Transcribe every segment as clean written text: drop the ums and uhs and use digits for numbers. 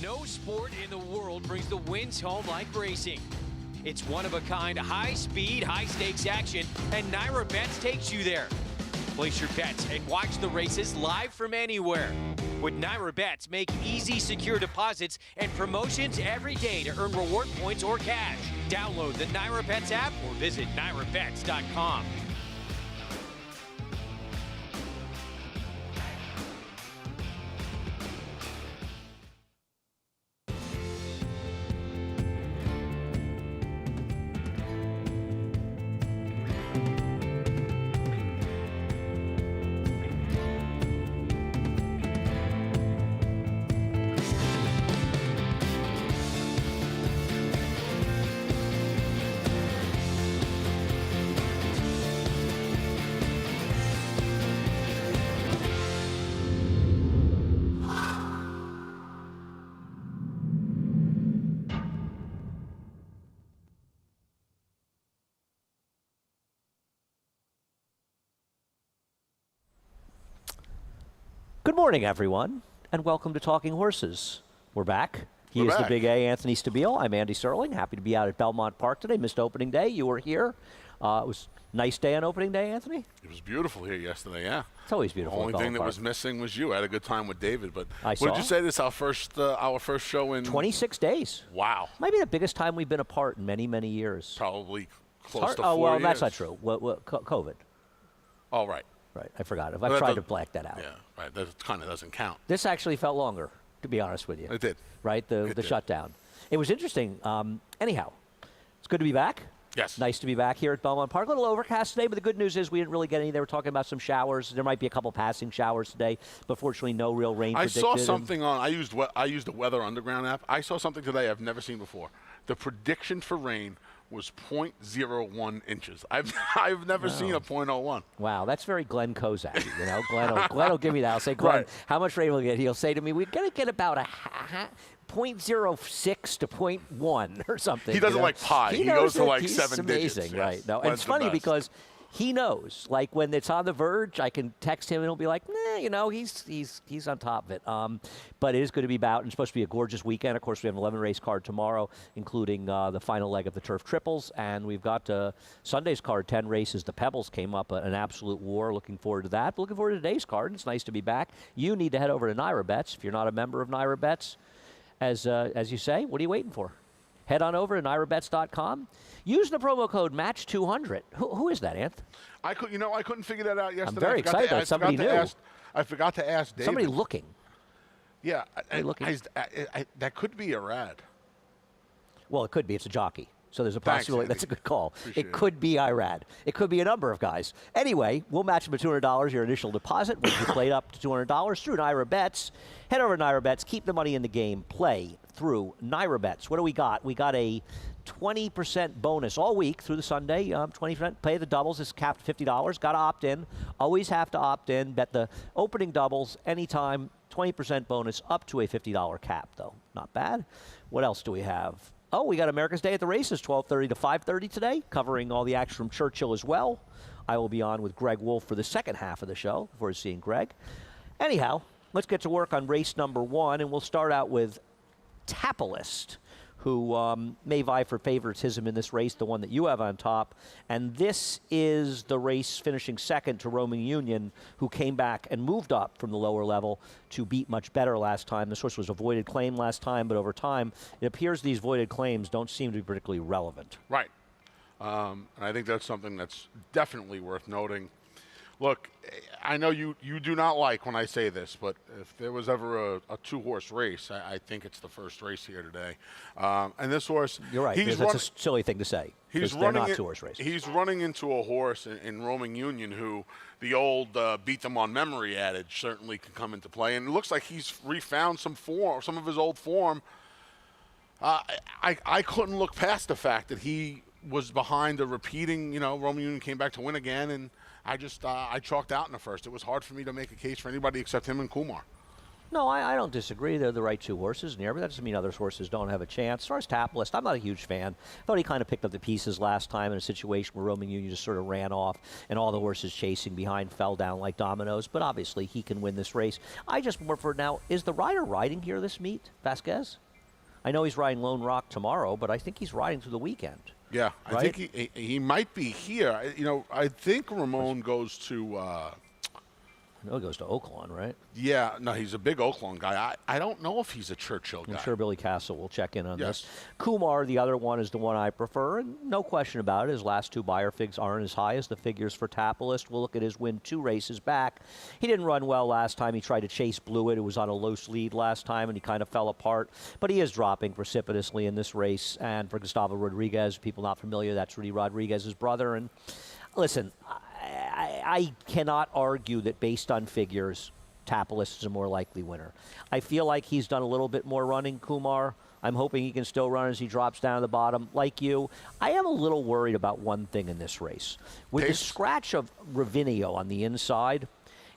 No sport in the world brings the wins home like racing. It's one-of-a-kind, high-speed, high-stakes action, and Nymer Bets takes you there. Place your bets and watch the races live from anywhere. With Nymer Bets, make easy, secure deposits and promotions every day to earn reward points or cash. Download the Nymer Bets app or visit NymerBets.com. Good morning, everyone, and welcome to Talking Horses. We're back. He is the Big A, Anthony Stabile. I'm Andy Serling. Happy to be out at Belmont Park today. Missed opening day. You were here. It was a nice day on opening day, Anthony? It was beautiful here yesterday, yeah. It's always beautiful. The only thing that was missing was you. I had a good time with David, but what did you say? This is our first show in 26 days. Wow. Might be the biggest time we've been apart in many, many years. Probably close to 4 Oh, well, years. that's not true. COVID. Oh, right. Right, I forgot. I've tried to black that out. Yeah, right. That kind of doesn't count. This actually felt longer, to be honest with you. It did. Right, the shutdown. It was interesting. Anyhow, it's good to be back. Yes. Nice to be back here at Belmont Park. A little overcast today, but the good news is we didn't really get any. They were talking about some showers. There might be a couple passing showers today, but fortunately no real rain predicted. I saw something on, I used the Weather Underground app. I saw something today I've never seen before. The prediction for rain was 0.01 inches. I've never seen a 0.01. Wow, that's very Glenn Kozak. You know, Glenn will give me that. I'll say, Glenn, Right. How much rain will we get? He'll say to me, we're going to get about a 0.06 to 0.1 or something. He doesn't like pi. He goes to like he's 7 digits. Amazing, Yes. right? No, and Glenn's it's funny the best. because he knows. Like when it's on the verge, I can text him and he'll be like, nah, you know, he's on top of it. But it is going to be about, and it's supposed to be a gorgeous weekend. Of course, we have an 11-race card tomorrow, including the final leg of the Turf Triples. And we've got Sunday's card, 10 races. The Pebbles came up an absolute war. Looking forward to that. Looking forward to today's card. It's nice to be back. You need to head over to Nymer Bets. If you're not a member of Nymer Bets, as you say, what are you waiting for? Head on over to NymerBets.com. Use the promo code MATCH200. Who is that, Anth? I couldn't figure that out yesterday. I'm very excited that somebody knew. I forgot to ask David. Somebody looking. Yeah, looking. That could be a rad. Well, it could be. It's a jockey. So there's a possibility. Andy. That's a good call. Appreciate It could be Irad. It could be a number of guys. Anyway, we'll match them at $200, your initial deposit, which you played up to $200 through Nymer Bets. Head over to Nymer Bets. Keep the money in the game. Play through Nymer Bets. What do we got? We got a 20% bonus all week through the Sunday. 20%. Pay the doubles. It's capped $50. Got to opt in. Always have to opt in. Bet the opening doubles anytime. 20% bonus up to a $50 cap, though. Not bad. What else do we have? Oh, we got America's Day at the Races, 12:30 to 5:30 today, covering all the action from Churchill as well. I will be on with Greg Wolf for the second half of the show, before seeing Greg. Anyhow, let's get to work on race number 1, and we'll start out with Tapalist, who may vie for favoritism in this race, the one that you have on top. And this is the race finishing second to Roaming Union, who came back and moved up from the lower level to beat much better last time. This horse was a voided claim last time, but over time, it appears these voided claims don't seem to be particularly relevant. Right. And I think that's something that's definitely worth noting. Look, I know you do not like when I say this, but if there was ever a two-horse race, I think it's the first race here today. And this horse, you're right. That's a silly thing to say. They're not two-horse races. He's running into a horse in Roaming Union who the old beat them on memory adage certainly can come into play. And it looks like he's refound some of his old form. I couldn't look past the fact that he was behind a repeating, Roaming Union came back to win again, and I chalked out in the first. It was hard for me to make a case for anybody except him and Kumar. No, I don't disagree. They're the right two horses in here, but that doesn't mean other horses don't have a chance. As far as Tapalist, I'm not a huge fan. I thought he kind of picked up the pieces last time in a situation where Roman Union just sort of ran off and all the horses chasing behind fell down like dominoes, but obviously he can win this race. I just prefer now, is the rider riding here this meet, Vasquez? I know he's riding Lone Rock tomorrow, but I think he's riding through the weekend. Yeah, right? I think he might be here. You know, I think Ramon goes to I know he goes to Oaklawn, right? yeah, no, he's a big Oaklawn guy. I don't know if he's a Churchill guy. I'm sure Billy Castle will check in on Yes. this. Kumar, the other one, is the one I prefer, and no question about it. His last two Beyer figs aren't as high as the figures for Tapalist. We'll look at his win 2 races back. He didn't run well last time. He tried to chase Blewett, who was on a loose lead last time, and he kind of fell apart. But he is dropping precipitously in this race. And for Gustavo Rodriguez, people not familiar, that's Rudy Rodriguez's brother. And listen, I cannot argue that based on figures, Tapalist is a more likely winner. I feel like he's done a little bit more running, Kumar. I'm hoping he can still run as he drops down to the bottom. Like you, I am a little worried about one thing in this race. With the scratch of Ravinio on the inside,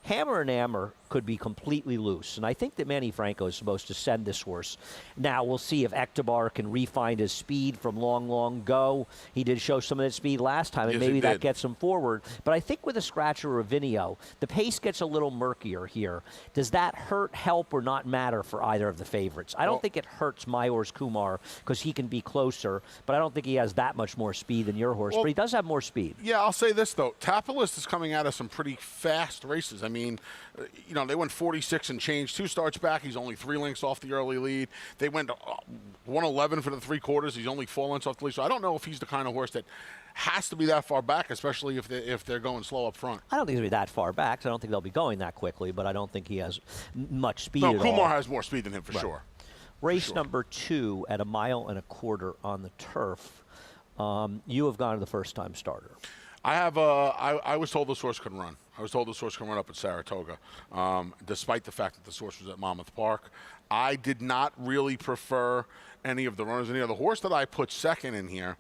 Hammer and Ammer could be completely loose. And I think that Manny Franco is supposed to send this horse. Now, we'll see if Ectobar can refine his speed from long, long ago. He did show some of that speed last time, and maybe that gets him forward. But I think with a scratch of Ravinio, the pace gets a little murkier here. Does that hurt, help, or not matter for either of the favorites? I don't think it hurts my horse, Kumar, because he can be closer, but I don't think he has that much more speed than your horse. But he does have more speed. Yeah, I'll say this, though. Tapalist is coming out of some pretty fast races. I mean, you know, they went 46 and change. 2 starts back, he's only 3 lengths off the early lead. They went 111 for the 3 quarters. He's only 4 lengths off the lead. So I don't know if he's the kind of horse that has to be that far back, especially if they're going slow up front. I don't think he'll be that far back. So I don't think they'll be going that quickly, but I don't think he has much speed at all. No, Kumar has more speed than him for sure. Race number 2 at 1.25 miles on the turf. You have gone to the first-time starter. I have. I was told this horse could run. I was told this horse could run up at Saratoga, despite the fact that this horse was at Monmouth Park. I did not really prefer any of the runners in here. The horse that I put second in here,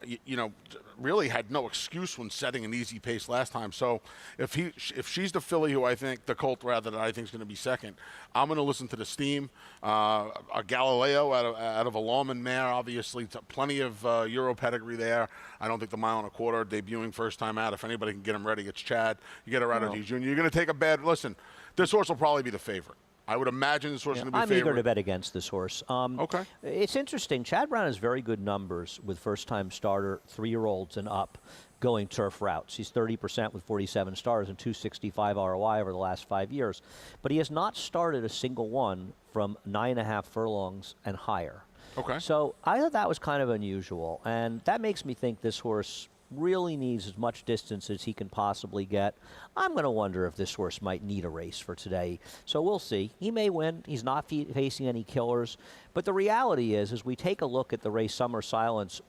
you know, really had no excuse when setting an easy pace last time. So if she's the filly who I think, the colt rather, that I think is going to be second, I'm going to listen to the steam. A Galileo out of a Lawman mare, obviously, plenty of Euro pedigree there. I don't think the 1.25 miles debuting first time out. If anybody can get him ready, it's Chad. You get a Rattler Jr. You're going to take a bad. Listen, this horse will probably be the favorite. I would imagine this horse is going to be favorite. I'm eager to bet against this horse. Okay. It's interesting. Chad Brown has very good numbers with first-time starter, 3-year-olds and up, going turf routes. He's 30% with 47 stars and 265 ROI over the last 5 years. But he has not started a single one from 9.5 furlongs and higher. Okay. So I thought that was kind of unusual. And that makes me think this horse really needs as much distance as he can possibly get. I'm going to wonder if this horse might need a race for today. So we'll see. He may win. He's not facing any killers. But the reality is, as we take a look at the race Summer Silence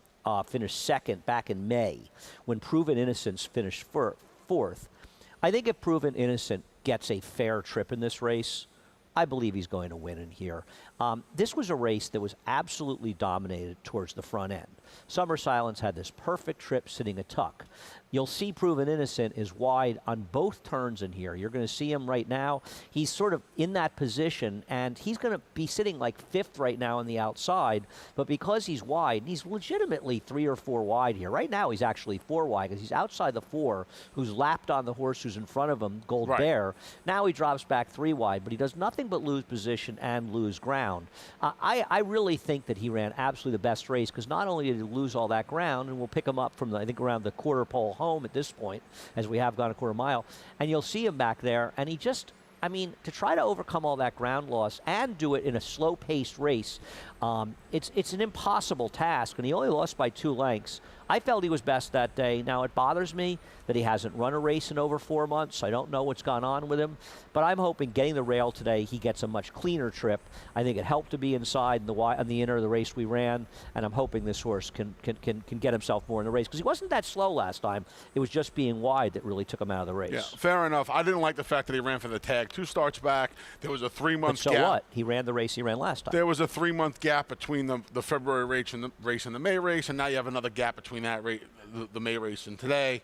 finished second back in May, when Proven Innocence finished fourth, I think if Proven Innocent gets a fair trip in this race, I believe he's going to win in here. This was a race that was absolutely dominated towards the front end. Summer Silence had this perfect trip sitting a tuck. You'll see Proven Innocent is wide on both turns in here. You're going to see him right now. He's sort of in that position, and he's going to be sitting like 5th right now on the outside. But because he's wide, he's legitimately 3 or 4 wide here. Right now, he's actually 4 wide because he's outside the 4, who's lapped on the horse who's in front of him, Gold Bear. Now he drops back 3 wide, but he does nothing but lose position and lose ground. I really think that he ran absolutely the best race because not only did he lose all that ground, and we'll pick him up from, I think, around the quarter pole home at this point, as we have gone a 1/4 mile, and you'll see him back there, and he just, I mean, to try to overcome all that ground loss and do it in a slow-paced race, it's an impossible task, and he only lost by 2 lengths. I felt he was best that day. Now, it bothers me that he hasn't run a race in over 4 months. I don't know what's gone on with him, but I'm hoping getting the rail today, he gets a much cleaner trip. I think it helped to be inside on the inner of the race we ran, and I'm hoping this horse can get himself more in the race, because he wasn't that slow last time. It was just being wide that really took him out of the race. Yeah, fair enough. I didn't like the fact that he ran for the tag. 2 starts back. There was a 3-month gap. So what? He ran the race he ran last time. There was a 3-month gap between the February race and the May race, and now you have another gap between that race, the May race, and today.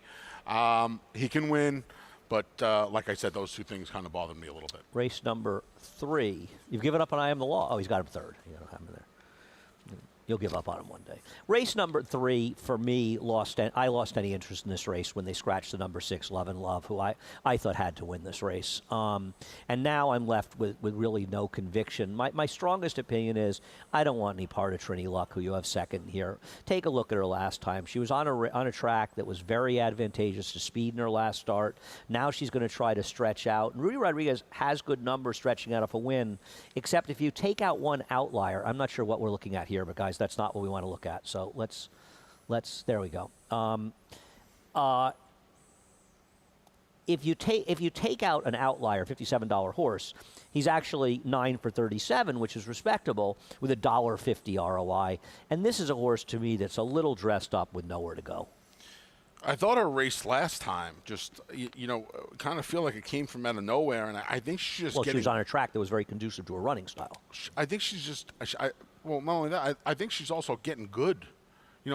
He can win, But like I said, those two things kind of bothered me a little bit. Race number 3. You've given up on I Am the Law. Oh, he's got him third. You don't have him there. You'll give up on him one day. Race number 3, for me, I lost any interest in this race when they scratched the number 6, Love and Love, who I thought had to win this race. And now I'm left with really no conviction. My strongest opinion is I don't want any part of Trini Luck, who you have second here. Take a look at her last time. She was on a track that was very advantageous to speed in her last start. Now she's going to try to stretch out. And Rudy Rodriguez has good numbers stretching out of a win, except if you take out one outlier, I'm not sure what we're looking at here, but guys, that's not what we want to look at. So let's there we go. If you take out an outlier, $57 horse, he's actually 9 for 37, which is respectable, with a $1.50 ROI. And this is a horse to me that's a little dressed up with nowhere to go. I thought her race last time just, kind of feel like it came from out of nowhere, and I think she's just she was on a track that was very conducive to her running style. I think she's just, well, not only that, I think she's also getting good.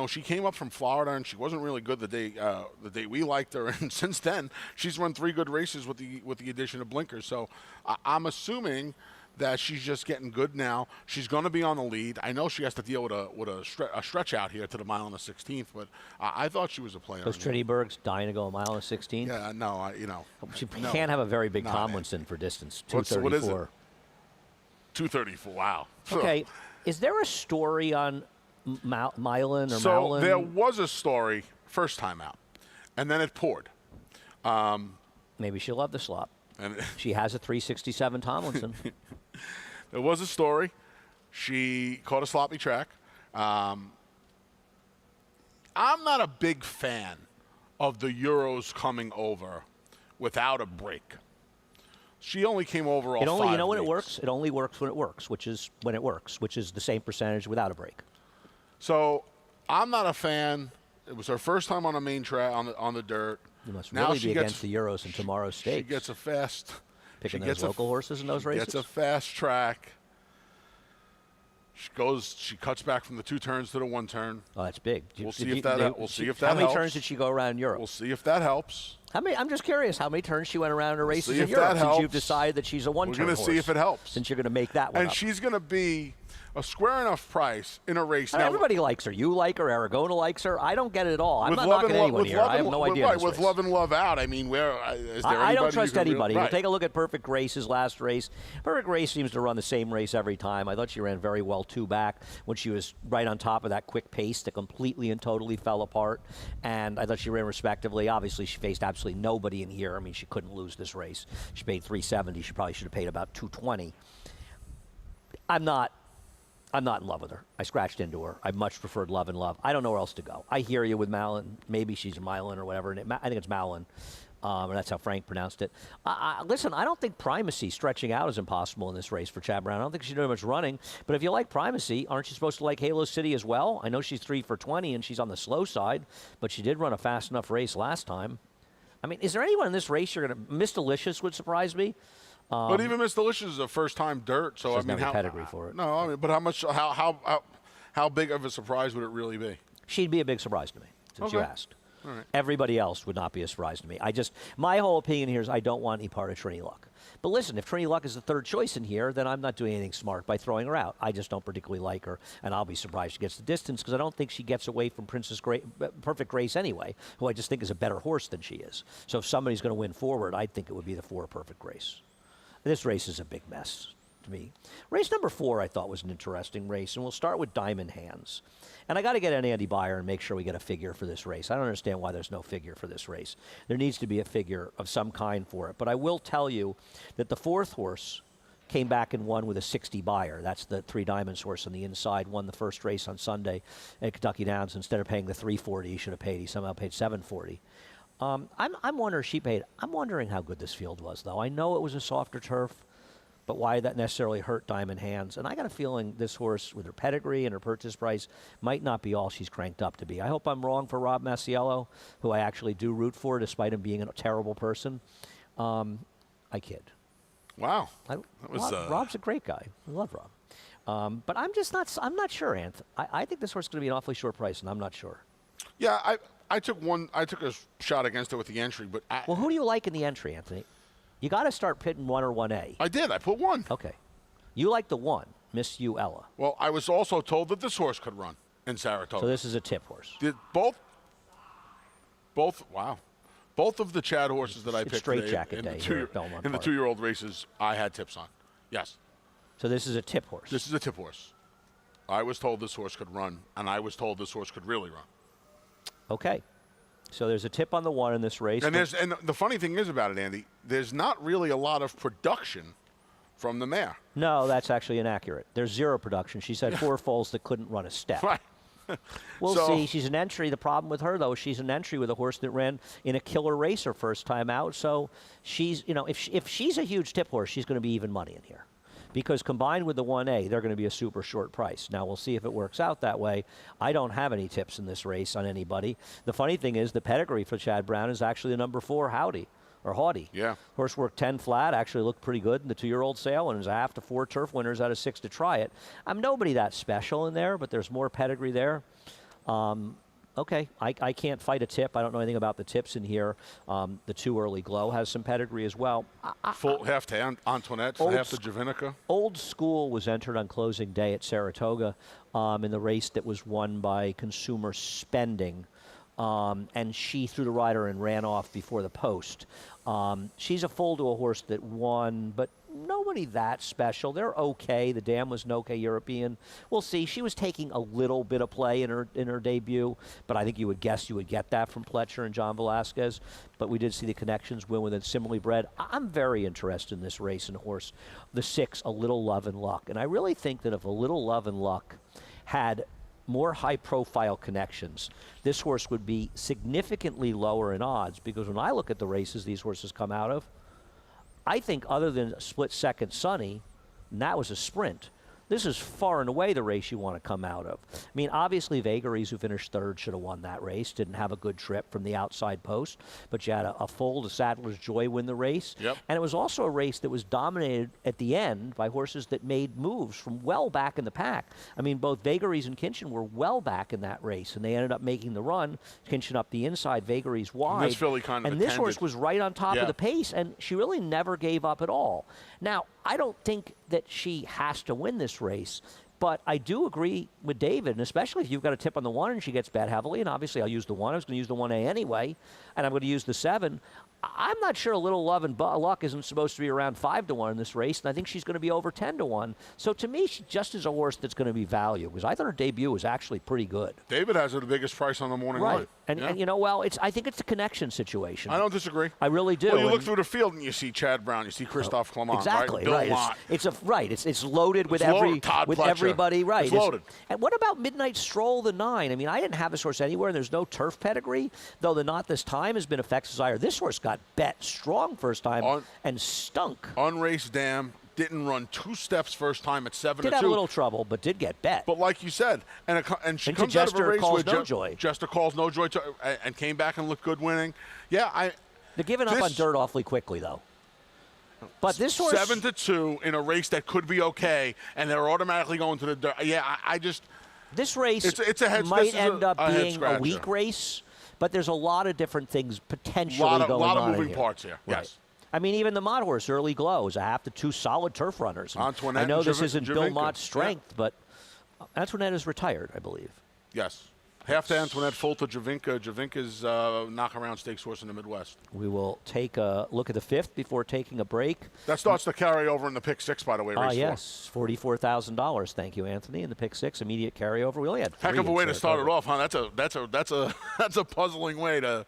She came up from Florida, and she wasn't really good the day we liked her, and since then, she's run 3 good races with the addition of blinkers. So I'm assuming that she's just getting good now. She's going to be on the lead. I know she has to deal with a stretch out here to the mile and the 16th, but I thought she was a player. Because Trinity Berg's dying to go a mile and 16th? Yeah, no, She can't have a very big Tomlinson for distance, 234. What is it? 234, wow. Okay, is there a story on Milan or So Malin? there was a story first time out, and then it poured. Maybe she'll love the slop. And she has a 367 Tomlinson. There was a story. She caught a sloppy track. I'm not a big fan of the Euros coming over without a break. She only came over all 5 weeks. You know when it works? It only works when it works, which is the same percentage without a break. So I'm not a fan. It was her first time on a main track on the dirt. You must really be against the Euros in tomorrow's stakes. She gets a fast. Picking those local horses in those races. Gets a fast track. She cuts back from the 2 turns to the 1 turn. Oh, that's big. We'll see if that helps. How many turns did she go around Europe? We'll see if that helps. I'm just curious how many turns she went around her races in Europe since you've decided that she's a 1-turn horse. We're going to see if it helps. Since you're going to make that one and up. She's going to be a square enough price in a race. Now, everybody likes her. You like her. Aragona likes her. I don't get it at all. I'm not knocking anyone here. I have no idea. Right, with Love and Love out, I mean, is there I don't trust anybody. Right. We'll take a look at Perfect Grace's last race. Perfect Grace seems to run the same race every time. I thought she ran very well 2 back when she was right on top of that quick pace that completely and totally fell apart. And I thought she ran respectively. Obviously, she faced absolutely nobody in here. I mean, she couldn't lose this race. She paid $370. She probably should have paid about $220. I'm not in love with her. I scratched into her. I much preferred Love and Love. I don't know where else to go. I hear you with Malin. Maybe she's a Milan or whatever. And I think it's Malin. And that's how Frank pronounced it. Listen, I don't think Primacy stretching out is impossible in this race for Chad Brown. I don't think she's doing much running. But if you like Primacy, aren't you supposed to like Halo City as well? I know she's 3 for 20 and she's on the slow side, but she did run a fast enough race last time. I mean, is there anyone in this race you're going to... Miss Delicious would surprise me. But even Miss Delicious is a first-time dirt, so I mean, how pedigree for it? No, I mean, but how much? How big of a surprise would it really be? She'd be a big surprise to me, since you asked. All right. Everybody else would not be a surprise to me. My whole opinion here is I don't want any part of Trini Luck. But listen, if Trini Luck is the 3rd choice in here, then I'm not doing anything smart by throwing her out. I just don't particularly like her, and I'll be surprised she gets the distance because I don't think she gets away from Perfect Grace anyway, who I just think is a better horse than she is. So if somebody's going to win forward, I think it would be the 4 Perfect Grace. This race is a big mess to me. Race number 4 I thought was an interesting race, and we'll start with Diamond Hands. And I got to get an Andy Beyer and make sure we get a figure for this race. I don't understand why there's no figure for this race. There needs to be a figure of some kind for it. But I will tell you that the 4th horse came back and won with a 60 Beyer. That's the 3 Diamonds horse on the inside, won the first race on Sunday at Kentucky Downs. Instead of paying the $340 he should have paid, he somehow paid $740. I'm wondering how good this field was, though. I know it was a softer turf, but why that necessarily hurt Diamond Hands? And I got a feeling this horse, with her pedigree and her purchase price, might not be all she's cranked up to be. I hope I'm wrong for Rob Masiello, who I actually do root for, despite him being a terrible person. I kid. Wow. Rob's a great guy. I love Rob. But I'm not sure, Anth. I think this horse is going to be an awfully short price, and I'm not sure. Yeah, I took a shot against it with the entry, but Well, who do you like in the entry, Anthony? You got to start pitting 1 or 1A. I did. I put 1. Okay. You like the 1, Miss U Ella. Well, I was also told that this horse could run in Saratoga. So this is a tip horse. Did wow. Both of the Chad horses that I picked straight today jacket day here at Belmont in the Park. 2-year-old races, I had tips on. Yes. So this is a tip horse. This is a tip horse. I was told this horse could run, and I was told this horse could really run. Okay. So there's a tip on the 1 in this race. And the funny thing is about it, Andy, there's not really a lot of production from the mare. No, that's actually inaccurate. There's 0 production. She's had 4 foals that couldn't run a step. Right. We'll see. She's an entry. The problem with her, though, is she's an entry with a horse that ran in a killer race her first time out. So she's, if she's a huge tip horse, she's going to be even money in here. Because combined with the 1A, they're going to be a super short price. Now, we'll see if it works out that way. I don't have any tips in this race on anybody. The funny thing is the pedigree for Chad Brown is actually the number 4, Haughty. Yeah. Horse worked 10 flat, actually looked pretty good in the 2-year-old sale, and is a half to 4 turf winners out of 6 to try it. I'm nobody that special in there, but there's more pedigree there. Okay, I can't fight a tip. I don't know anything about the tips in here. The Too Early Glow has some pedigree as well. Full half to Antoinette, half to Javinica. Old School was entered on closing day at Saratoga in the race that was won by Consumer Spending. And she threw the rider and ran off before the post. She's a foal to a horse that won, but nobody that special. They're okay. The Dam was an okay European. We'll see. She was taking a little bit of play in her debut, but I think you would guess you would get that from Pletcher and John Velasquez. But we did see the connections win with it similarly bred. I'm very interested in this race and horse. The 6, A Little Love and Luck. And I really think that if A Little Love and Luck had more high-profile connections, this horse would be significantly lower in odds, because when I look at the races these horses come out of, I think other than Split Second Sunny, and that was a sprint, this is far and away the race you want to come out of. I mean, obviously, Vagaries, who finished 3rd, should have won that race. Didn't have a good trip from the outside post, but you had a foal to Saddler's Joy win the race. Yep. And it was also a race that was dominated at the end by horses that made moves from well back in the pack. I mean, both Vagaries and Kinchin were well back in that race, and they ended up making the run. Kinchin up the inside, Vagaries wide. And this filly kind of and this horse was right on top of the pace, and she really never gave up at all. Now, I don't think that she has to win this race, but I do agree with David, and especially if you've got a tip on the 1 and she gets bet heavily, and obviously I'll use the 1. I was going to use the 1A anyway, and I'm going to use the 7. I'm not sure A Little Love and Luck isn't supposed to be around 5 to 1 in this race, and I think she's going to be over 10 to 1. So to me, she just is a horse that's going to be value, because I thought her debut was actually pretty good. David has her the biggest price on the morning line. And I think it's a connection situation. I don't disagree. I really do. Well, you look through the field and you see Chad Brown, you see Christophe Clement, exactly, right? Belmont. It's loaded with Todd everybody, right? It's loaded. And what about Midnight Stroll, the 9? I mean, I didn't have this horse anywhere, and there's no turf pedigree, though the Not This Time has been effects desire. This horse got bet strong first time and stunk. Unraced Dam. Didn't run 2 steps first time at 7 to 2. Did have a little trouble, but did get bet. But like you said, and she comes out of a race calls where no joy. Jester calls no joy and came back and looked good winning. Yeah, they're giving up on dirt awfully quickly, though. But this horse 7 to 2 in a race that could be okay, and they're automatically going to the dirt. Yeah, this race it's a might end up being a weak race, but there's a lot of different things potentially going on. A lot of moving here. parts here. Right. Yes. I mean, even the Mod horse, Early Glow, is a half to 2 solid turf runners. Antoinette, I know this isn't Javinka. Belmont's strength, but Antoinette is retired, I believe. Yes. Half to Antoinette, full to Javinka. Javinka's knock-around stakes horse in the Midwest. We will take a look at the 5th before taking a break. That starts to carry over in the pick 6, by the way. Race 4. Yes, $44,000. Thank you, Anthony. In the pick 6, immediate carryover. We only had 3. Heck of a way to start it off, huh? That's a puzzling way to.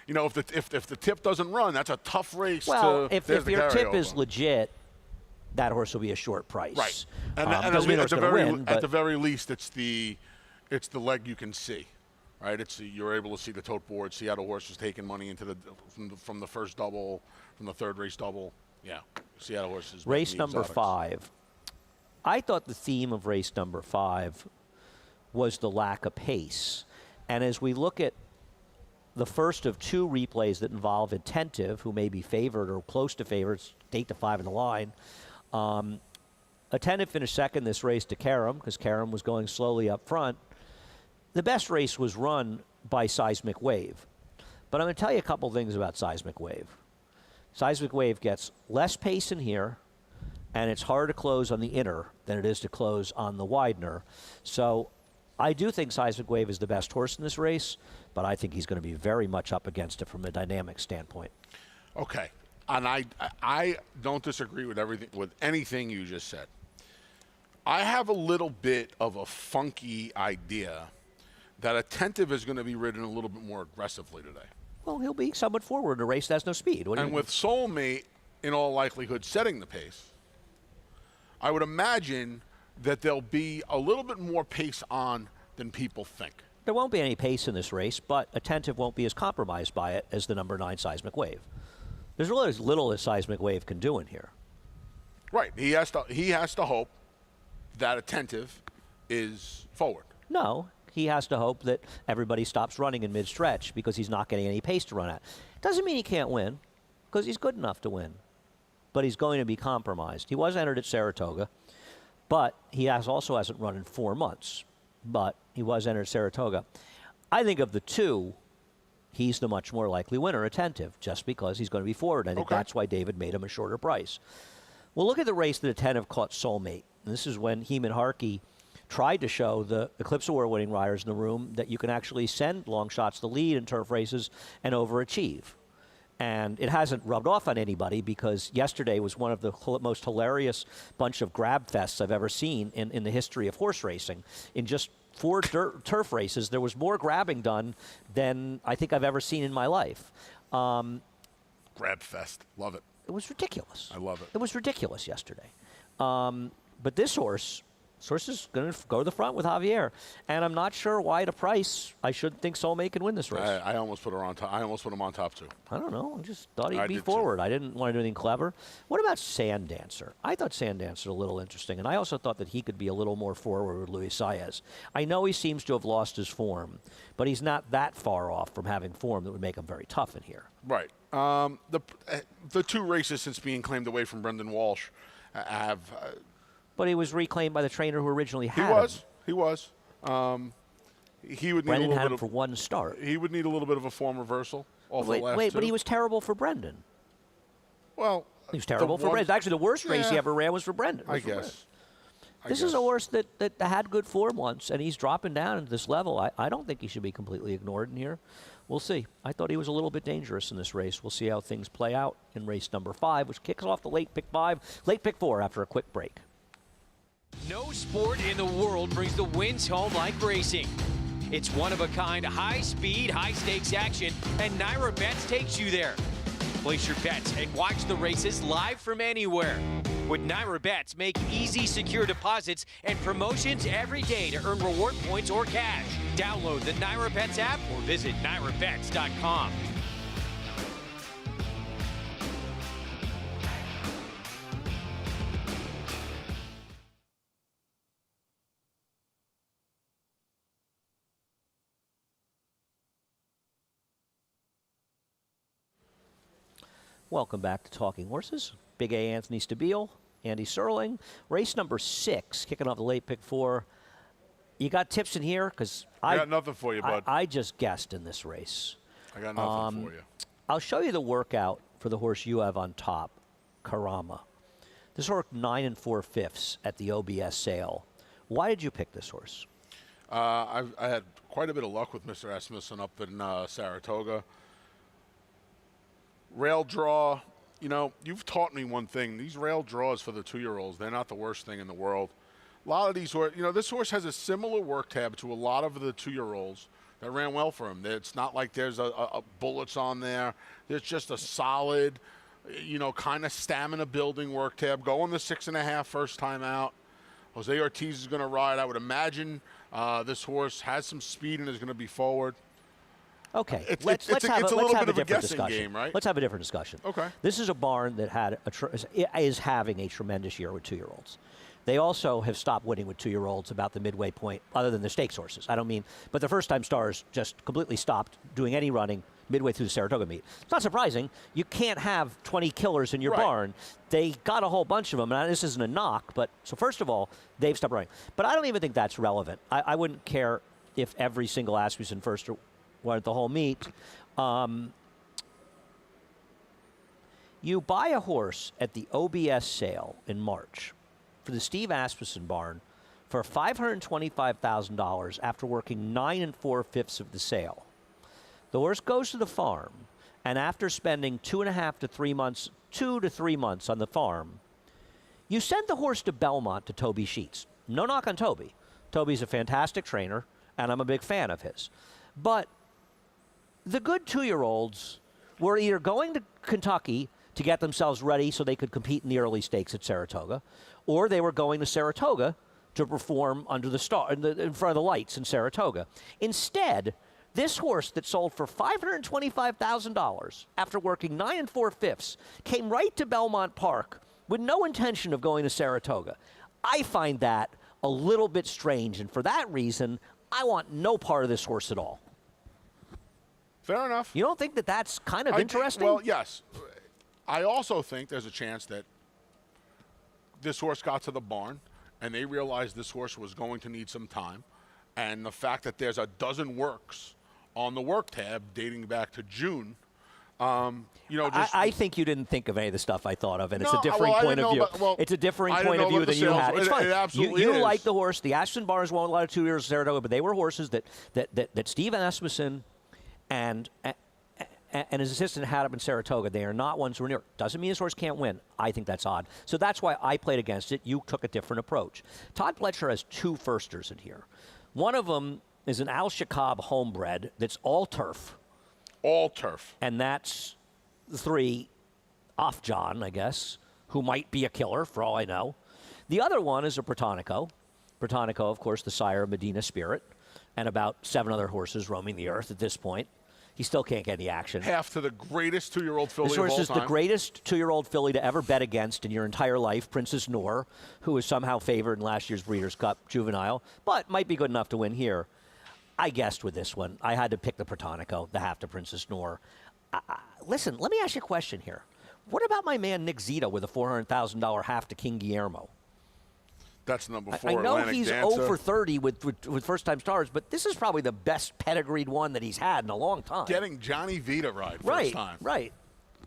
You know, if the tip doesn't run, that's a tough race. Well, if your tip is legit, that horse will be a short price. Right. And at the very least, it's the leg you can see, right? You're able to see the tote board, see how the horse is taking money into from the first double, from the 3rd race double. Yeah, see how the horse is. Race number 5. I thought the theme of race number 5 was the lack of pace, and as we look at the first of 2 replays that involve Attentive, who may be favored or close to favorites, 8 to 5 in the line. Attentive finished second this race to Karam, because Karam was going slowly up front. The best race was run by Seismic Wave. But I'm going to tell you a couple things about Seismic Wave. Seismic Wave gets less pace in here, and it's harder to close on the inner than it is to close on the Widener. So I do think Seismic Wave is the best horse in this race, but I think he's going to be very much up against it from a dynamic standpoint. Okay, and I don't disagree with anything you just said. I have a little bit of a funky idea that Attentive is going to be ridden a little bit more aggressively today. Well, he'll be somewhat forward in a race that has no speed. And with Soulmate, in all likelihood, setting the pace, I would imagine that there'll be a little bit more pace on than people think. There won't be any pace in this race, but Attentive won't be as compromised by it as the number 9 Seismic Wave. There's really as little as Seismic Wave can do in here. Right. He has to hope that Attentive is forward. No, he has to hope that everybody stops running in mid-stretch because he's not getting any pace to run at. Doesn't mean he can't win, because he's good enough to win. But he's going to be compromised. He was entered at Saratoga, but he also hasn't run in 4 months. But he was entered at Saratoga. I think of the two, he's the much more likely winner, Attentive, just because he's going to be forward. I think that's why David made him a shorter price. Well, look at the race that Attentive caught Soulmate. And this is when Heeman Harkey tried to show the Eclipse Award winning riders in the room that you can actually send long shots to lead in turf races and overachieve. And it hasn't rubbed off on anybody because yesterday was one of the most hilarious bunch of grab fests I've ever seen in the history of horse racing. In just 4 turf races, there was more grabbing done than I think I've ever seen in my life. Grab fest. Love it. It was ridiculous. I love it. It was ridiculous yesterday. But this horse is going to go to the front with Javier. And I'm not sure why at a price I should think Soulmate can win this race. I almost put her on top. I almost put him on top, too. I don't know. I just thought he'd be forward. I didn't want to do anything clever. What about Sand Dancer? I thought Sand Dancer a little interesting, and I also thought that he could be a little more forward with Luis Saez. I know he seems to have lost his form, but he's not that far off from having form that would make him very tough in here. Right. The 2 races since being claimed away from Brendan Walsh have... But he was reclaimed by the trainer who originally had him. He was. He would need Brendan a little had bit him of, for 1 start. He would need a little bit of a form reversal off the last 2. But he was terrible for Brendan. Well, he was terrible for Brendan. Actually, the worst race he ever ran was for Brendan. I guess. This is a horse that had good form once, and he's dropping down into this level. I don't think he should be completely ignored in here. We'll see. I thought he was a little bit dangerous in this race. We'll see how things play out in race number 5, which kicks off the late pick 4 after a quick break. No sport in the world brings the wins home like racing. It's one-of-a-kind, high-speed, high-stakes action, and Nymer Bets takes you there. Place your bets and watch the races live from anywhere. With Nymer Bets, make easy, secure deposits and promotions every day to earn reward points or cash. Download the Nymer Bets app or visit NymerBets.com. Welcome back to Talking Horses. Big A Anthony Stabile, Andy Serling. Race number 6, kicking off the late pick 4. You got tips in here? Because I got nothing for you, bud. I just guessed in this race. I got nothing for you. I'll show you the workout for the horse you have on top, Karama. This horse 9 4/5 at the OBS sale. Why did you pick this horse? I had quite a bit of luck with Mr. Asmussen up in Saratoga. Rail draw, you know, you've taught me one thing. These rail draws for the 2-year-olds, they're not the worst thing in the world. A lot of these horses, you know, this horse has a similar work tab to a lot of the 2-year-olds that ran well for him. It's not like there's a bullets on there. There's just a solid, you know, kind of stamina building work tab. Going the 6.5 first time out. Jose Ortiz is going to ride. I would imagine this horse has some speed and is going to be forward. Okay, let's have a different discussion. Game, right? Let's have a different discussion. Okay. This is a barn that is having a tremendous year with 2-year-olds. They also have stopped winning with 2-year-olds about the midway point, other than the stakes horses. I don't mean, but the first-time stars just completely stopped doing any running midway through the Saratoga meet. It's not surprising. You can't have 20 killers in your barn. They got a whole bunch of them. Now, this isn't a knock, but so first of all, they've stopped running. But I don't even think that's relevant. I wouldn't care if every single Asmussen first weren't the whole meet. You buy a horse at the OBS sale in March for the Steve Asmussen barn for $525,000 after working 9 4/5 of the sale. The horse goes to the farm, and after spending 2.5 to 3 months, 2 to 3 months on the farm, you send the horse to Belmont to Toby Sheets. No knock on Toby. Toby's a fantastic trainer, and I'm a big fan of his. But the good 2-year-olds were either going to Kentucky to get themselves ready so they could compete in the early stakes at Saratoga, or they were going to Saratoga to perform under the star in front of the lights in Saratoga. Instead, this horse that sold for $525,000 after working 9 4/5 came right to Belmont Park with no intention of going to Saratoga. I find that a little bit strange, and for that reason, I want no part of this horse at all. Fair enough. You don't think that that's kind of interesting? Well, yes. I also think there's a chance that this horse got to the barn and they realized this horse was going to need some time. And the fact that there's a dozen works on the work tab dating back to June, I think you didn't think of any of the stuff I thought of, and it's a No, differing well, I point didn't of know view. about- well, It's a differing I didn't point know of view about than the you sales. had. It's It fine. absolutely You is. like the horse. The Aston Bars won a lot of 2 years at Saratoga, but they were horses that Steve Asmussen and his assistant had up in Saratoga. They are not ones who are near. Doesn't mean his horse can't win. I think that's odd. So that's why I played against it. You took a different approach. Todd Pletcher has 2 firsters in here. One of them is an Al Shakab homebred that's all turf. all turf. And that's 3 off John, I guess, who might be a killer for all I know. The other one is a Britannico. Britannico, of course, the sire of Medina Spirit, and about 7 other horses roaming the earth at this point. He still can't get any action. Half to the greatest 2-year-old filly This of horse all is time. the greatest 2-year-old filly to ever bet against in your entire life, Princess Noor, who was somehow favored in last year's Breeders' Cup Juvenile, but might be good enough to win here. I guessed with this one. I had to pick the Britannico, the half to Princess Noor. Listen, let me ask you a question here. What about my man Nick Zito with a $400,000 half to King Guillermo? That's number 4. I know Atlantic he's Dancer. 0 for 30 with first-time stars, but this is probably the best pedigreed one that he's had in a long time. Getting Johnny V to ride first Right, time. right.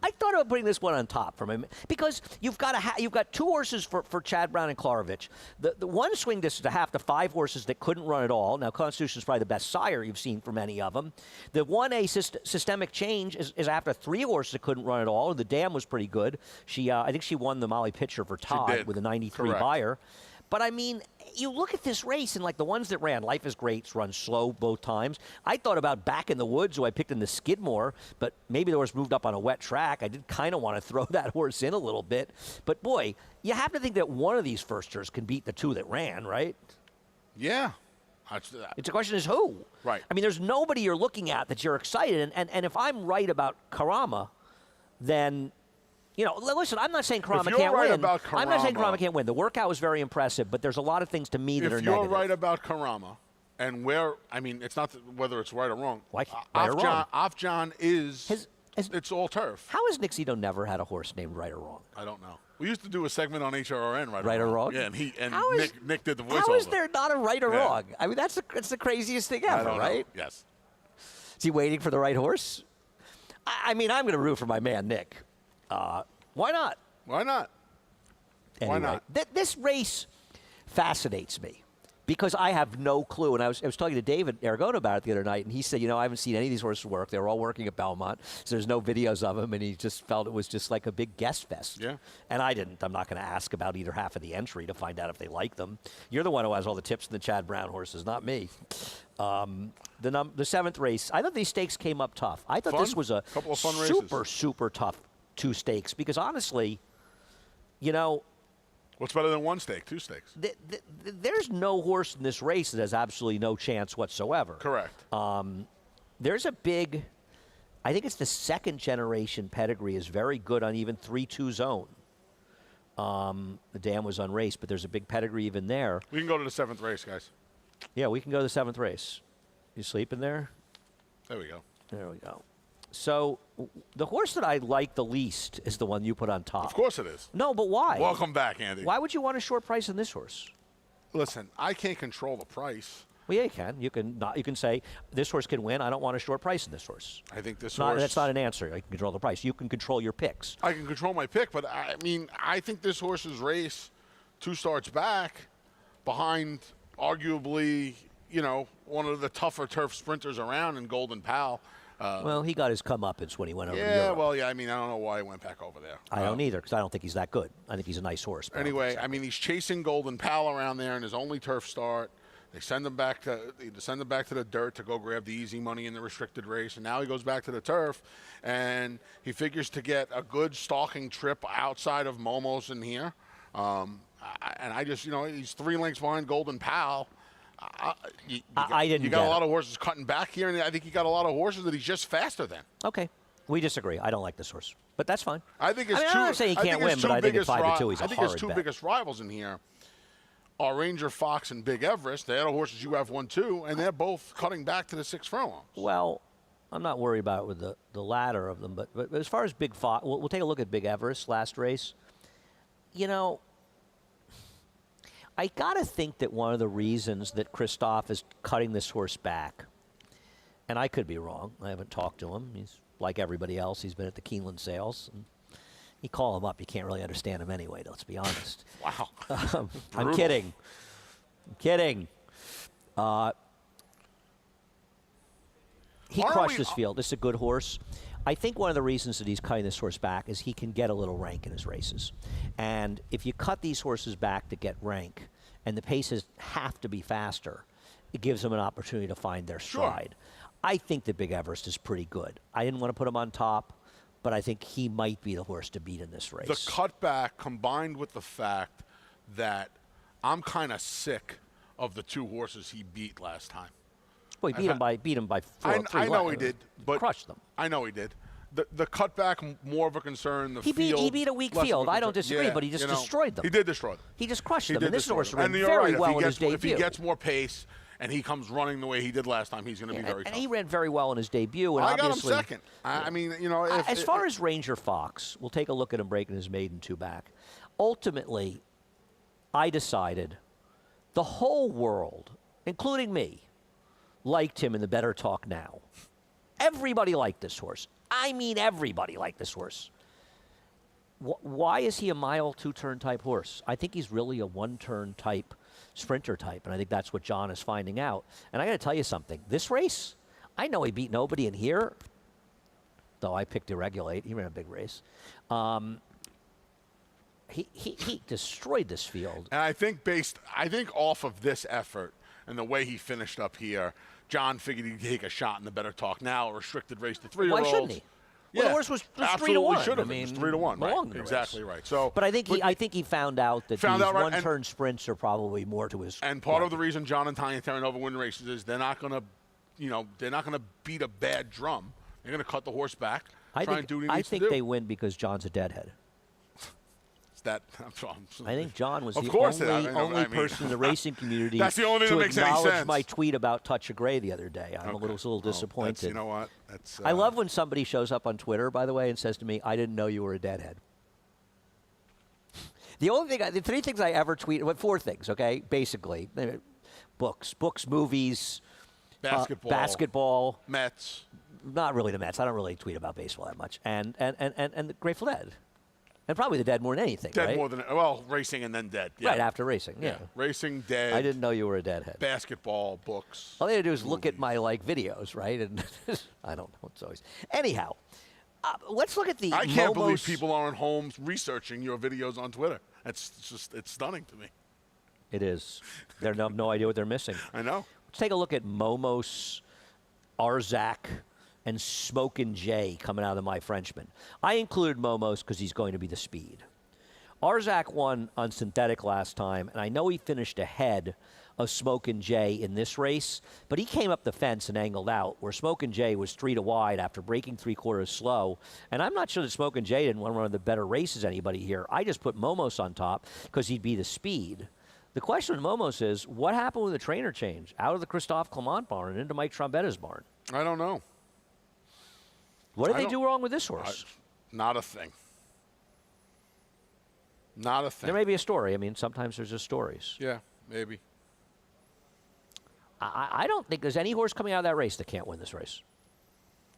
I thought about putting this one on top for him because you've got you've got 2 horses for Chad Brown and Klarovich. The one swing distance, a half to 5 horses that couldn't run at all. Now Constitution is probably the best sire you've seen from any of them. The 1A systemic change is after 3 horses that couldn't run at all. The Dam was pretty good. I think she won the Molly Pitcher for Todd did. with a 93 Correct. buyer. But I mean, you look at this race and like the ones that ran, Life is Great's run slow both times. I thought about Back in the Woods, who I picked in the Skidmore, but maybe the horse moved up on a wet track. I did kind of want to throw that horse in a little bit. But boy, you have to think that one of these firsters can beat the 2 that ran, right? Yeah. It's a question is who? Right. I mean, there's nobody you're looking at that you're excited. And if I'm right about Karama, then... You know, listen, I'm not saying Karama If you're can't right win. about I'm not saying Karama- Karama can't win. The workout was very impressive, but there's a lot of things to me that are If you're negative. right about Karama, and it's not whether it's right or wrong. Why- right or wrong? Afjan is, it's all turf. How has Nick Zito never had a horse named Right or Wrong? I don't know. We used to do a segment on HRRN, Right or Wrong? Yeah, and How is- Nick did the voiceover. How is there not a right or Yeah. wrong? I mean, that's the craziest thing I ever, don't know. right? Yes. Is he waiting for the right horse? I mean, I'm going to root for my man, Nick. Why not? Why not? Anyway, not? This race fascinates me because I have no clue. And I was talking to David Aragona about it the other night, and he said, I haven't seen any of these horses work. They were all working at Belmont, so there's no videos of them, and he just felt it was just like a big guest fest. Yeah. And I didn't. I'm not going to ask about either half of the entry to find out if they like them. You're the one who has all the tips in the Chad Brown horses, not me. The 7th race, I thought these stakes came up tough. I thought Fun. this was a Couple of fun races. super tough 2 stakes because honestly, What's better than 1 stake, 2 stakes? there's no horse in this race that has absolutely no chance whatsoever. Correct. There's a big, I think it's the 2nd generation pedigree is very good on even 3-2 zone. The Dam was unraced, but there's a big pedigree even there. We can go to the 7th race, guys. Yeah, we can go to the 7th race. You sleeping there? There we go. There we go. So the horse that I like the least is the one you put on top. Of course it is. No, but why? Welcome back, Andy. Why would you want a short price on this horse? Listen, I can't control the price. Well, yeah, you can. You can say this horse can win. I don't want a short price in this horse. I think this horse. horse. That's not an answer. I can control the price. You can control your picks. I can control my pick, but I mean, I think this horse's race 2 starts back behind arguably, one of the tougher turf sprinters around in Golden Pal. Well, he got his comeuppance when he went over to Yeah, Europe. well, yeah. I mean, I don't know why he went back over there. I don't either, because I don't think he's that good. I think he's a nice horse. Anyway, I mean, he's chasing Golden Pal around there in his only turf start. They send him back to the dirt to go grab the easy money in the restricted race, and now he goes back to the turf, and he figures to get a good stalking trip outside of Momos in here. And I just, he's 3 lengths behind Golden Pal. You got a lot of horses cutting back here, and I think you got a lot of horses that he's just faster than. Okay. We disagree. I don't like this horse, but that's fine. I think it's I'm not saying he can't win, but I think at 5-2 he's a horrid bet. I think his 2 biggest rivals in here are Ranger Fox and Big Everest. They're the horses you have 1-2, and they're both cutting back to the 6 furlongs. Well, I'm not worried about with the latter of them, but as far as Big Fox, we'll take a look at Big Everest last race. I got to think that one of the reasons that Christophe is cutting this horse back, and I could be wrong, I haven't talked to him. He's like everybody else. He's been at the Keeneland sales. And you call him up, you can't really understand him anyway, let's be honest. Wow. I'm kidding. He crushed this field. This is a good horse. I think one of the reasons that he's cutting this horse back is he can get a little rank in his races. And if you cut these horses back to get rank, and the paces have to be faster, it gives them an opportunity to find their stride. Sure. I think that Big Everest is pretty good. I didn't want to put him on top, but I think he might be the horse to beat in this race. The cutback combined with the fact that I'm kind of sick of the 2 horses he beat last time. Well, he beat him by 4. I know he did, but crushed them. I know he did. The cutback more of a concern. He beat a weak field. I don't disagree, but he just destroyed them. He did destroy them. He just crushed them. And this horse ran very well in his debut. If he gets more pace and he comes running the way he did last time, he's going to be very tough. And he ran very well in his debut. And I got him second. I mean, as far as Ranger Fox, we'll take a look at him breaking his maiden 2 back. Ultimately, I decided the whole world, including me, liked him in the Better Talk Now. Everybody liked this horse. I mean, everybody liked this horse. Why is he a mile 2-turn type horse? I think he's really a 1-turn type sprinter type, and I think that's what John is finding out. And I got to tell you something. This race, I know he beat nobody in here, though I picked Irregulate. He ran a big race. He destroyed this field. And I think off of this effort and the way he finished up here, John figured he'd take a shot in the Better Talk Now, a restricted race to 3-year-olds. Why shouldn't he? Yeah, well, the horse was 3-1. Absolutely should have. I mean, it was 3-1. Right. Exactly right. So, but I think he found out that these 1-turn sprints are probably more to his. And part of the reason John and Tanya Terranova win races is they're not going to beat a bad drum. They're going to cut the horse back. I think they win because John's a deadhead. I think John was the only person in the racing community that's the only thing that makes any sense. My tweet about Touch of Grey the other day. I'm a little disappointed. You know what? I love when somebody shows up on Twitter, by the way, and says to me, "I didn't know you were a deadhead." The 3 things I ever tweet, 4 things, okay, basically, books, movies, basketball, Mets. Not really the Mets. I don't really tweet about baseball that much, and the Grateful Dead. And probably the Dead more than anything, Dead right? more than, racing and then Dead. Yeah. Right, after racing, yeah. Racing, Dead. I didn't know you were a Deadhead. Basketball, books. All they had to do is look at my, videos, right? And I don't know. It's always. Anyhow, let's look at the I can't believe people aren't home researching your videos on Twitter. It's stunning to me. It is. They have no idea what they're missing. I know. Let's take a look at Momos, Arzak, and Smokin' Jay coming out of My Frenchman. I included Momos because he's going to be the speed. Arzak won on synthetic last time, and I know he finished ahead of Smokin' Jay in this race, but he came up the fence and angled out, where Smokin' Jay was 3 to wide after breaking 3/4 slow. And I'm not sure that Smokin' Jay didn't win one of the better races anybody here. I just put Momos on top because he'd be the speed. The question with Momos is, what happened with the trainer change out of the Christophe Clement barn and into Mike Trombetta's barn? I don't know. What did they do wrong with this horse? Not a thing. Not a thing. There may be a story. I mean, sometimes there's just stories. Yeah, maybe. I don't think there's any horse coming out of that race that can't win this race.